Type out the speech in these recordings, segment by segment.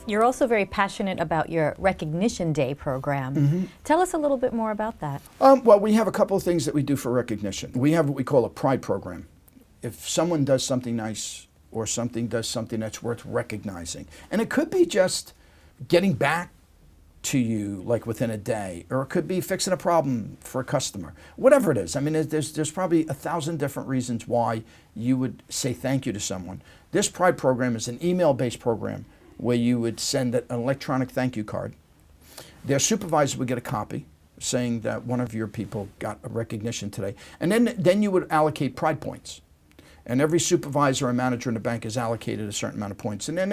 You're also very passionate about your Recognition Day program. Tell us a little bit more about that. Well, we have a couple of things that we do for recognition. We have what we call a pride program. If someone does something nice or something does something that's worth recognizing, and it could be just getting back to you like within a day, or it could be fixing a problem for a customer, whatever it is. I mean, there's probably 1,000 different reasons why you would say thank you to someone. This pride program is an email-based program where you would send an electronic thank you card. Their supervisor would get a copy saying that one of your people got a recognition today. And then you would allocate pride points. And every supervisor or manager in the bank is allocated a certain amount of points. And then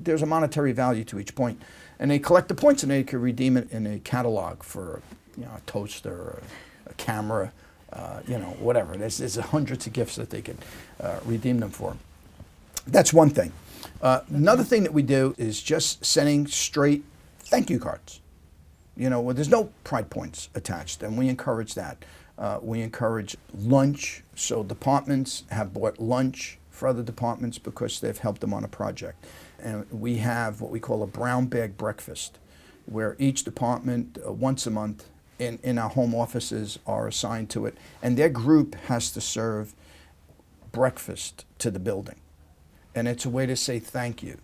there's a monetary value to each point. And they collect the points and they can redeem it in a catalog for a toaster, or a camera, whatever. There's hundreds of gifts that they can redeem them for. That's one thing. Another thing that we do is just sending straight thank you cards. Where there's no pride points attached, and we encourage that. We encourage lunch, so departments have bought lunch for other departments because they've helped them on a project. And we have what we call a brown bag breakfast, where each department once a month in our home offices are assigned to it, and their group has to serve breakfast to the building. And it's a way to say thank you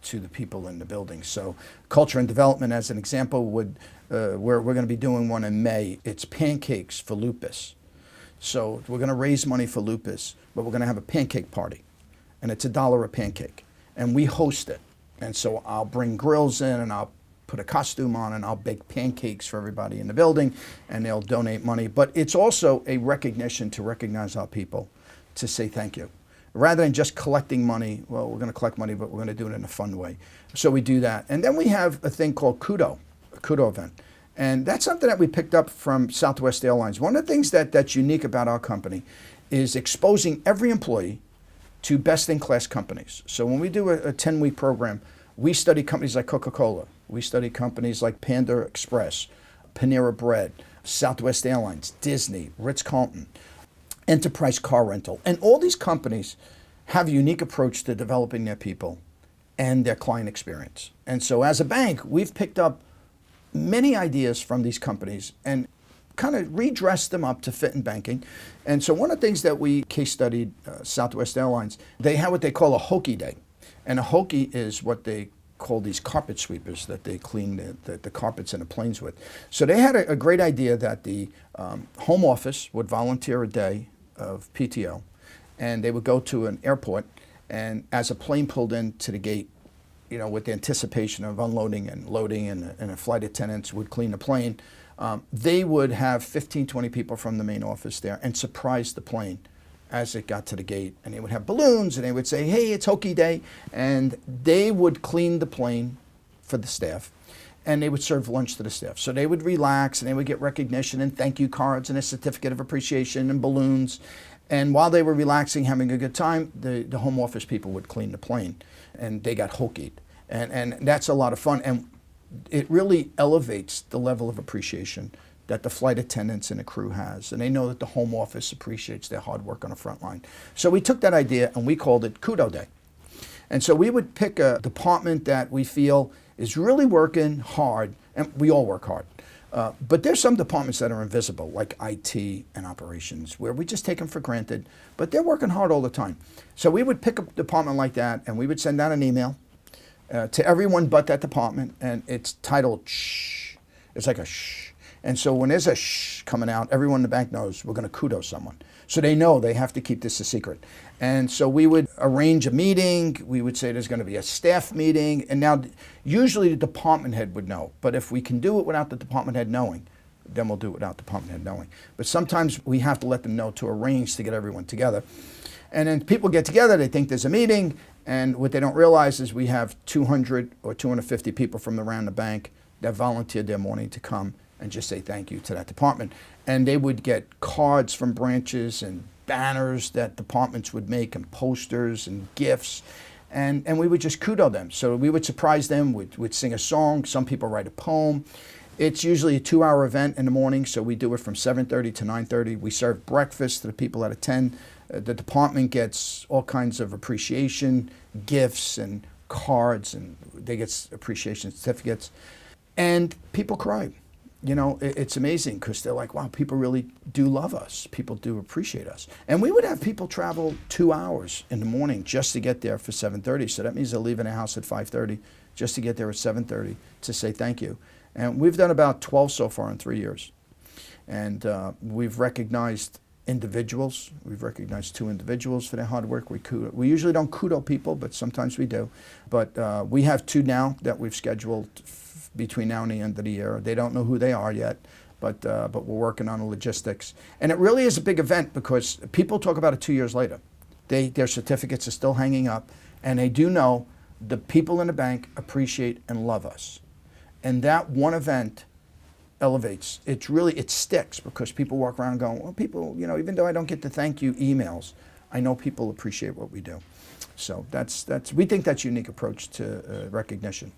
to the people in the building. So culture and development, as an example, we're going to be doing one in May. It's pancakes for lupus. So we're going to raise money for lupus, but we're going to have a pancake party. And it's $1 a pancake. And we host it. And so I'll bring grills in and I'll put a costume on and I'll bake pancakes for everybody in the building, and they'll donate money. But it's also a recognition to recognize our people, to say thank you. Rather than just collecting money, well, we're going to collect money, but we're going to do it in a fun way. So we do that. And then we have a thing called Kudo, a Kudo event. And that's something that we picked up from Southwest Airlines. One of the things that's unique about our company is exposing every employee to best-in-class companies. So when we do a 10-week program, we study companies like Coca-Cola. We study companies like Panda Express, Panera Bread, Southwest Airlines, Disney, Ritz-Carlton, Enterprise Car Rental. And all these companies have a unique approach to developing their people and their client experience. And so as a bank, we've picked up many ideas from these companies and kind of redressed them up to fit in banking. And so one of the things that we case studied, Southwest Airlines, they have what they call a hokey day. And a hokey is what they call these carpet sweepers that they clean the carpets in the planes with. So they had a great idea that the home office would volunteer a day of PTO, and they would go to an airport, and as a plane pulled into the gate, with the anticipation of unloading and loading, and the flight attendants would clean the plane, they would have 15, 20 people from the main office there and surprise the plane as it got to the gate. And they would have balloons, and they would say, hey, it's hokey day. And they would clean the plane for the staff, and they would serve lunch to the staff. So they would relax, and they would get recognition and thank you cards and a certificate of appreciation and balloons. And while they were relaxing, having a good time, the home office people would clean the plane, and they got hokied. And that's a lot of fun. And it really elevates the level of appreciation that the flight attendants and the crew has. And they know that the home office appreciates their hard work on the front line. So we took that idea and we called it Kudo Day. And so we would pick a department that we feel is really working hard, and we all work hard. But there's some departments that are invisible, like IT and operations, where we just take them for granted, but they're working hard all the time. So we would pick a department like that, and we would send out an email to everyone but that department, and it's titled shh. It's like a shh. And so when there's a shh coming out, everyone in the bank knows we're going to kudo someone. So they know they have to keep this a secret. And so we would arrange a meeting. We would say there's going to be a staff meeting. And now usually the department head would know. But if we can do it without the department head knowing, then we'll do it without the department head knowing. But sometimes we have to let them know to arrange to get everyone together. And then people get together, they think there's a meeting, and what they don't realize is we have 200 or 250 people from around the bank that volunteered their morning to come and just say thank you to that department. And they would get cards from branches and banners that departments would make and posters and gifts. And we would just kudo them. So we would surprise them, we'd sing a song, some people write a poem. It's usually a 2-hour event in the morning, so we do it from 7:30 to 9:30. We serve breakfast to the people that attend. The department gets all kinds of appreciation, gifts, and cards, and they get appreciation certificates, and people cry. You know, it's amazing because they're like, wow, people really do love us. People do appreciate us. And we would have people travel 2 hours in the morning just to get there for 7:30. So that means they're leaving the house at 5:30 just to get there at 7:30 to say thank you. And we've done about 12 so far in 3 years. And we've recognized individuals. We've recognized 2 individuals for their hard work. We usually don't kudo people, but sometimes we do. But we have 2 now that we've scheduled between now and the end of the year. They don't know who they are yet, but we're working on the logistics. And it really is a big event because people talk about it 2 years later. Their certificates are still hanging up, and they do know the people in the bank appreciate and love us. And that one event elevates. It sticks because people walk around going, well, people, you know, even though I don't get the thank you emails, I know people appreciate what we do. So we think that's a unique approach to recognition.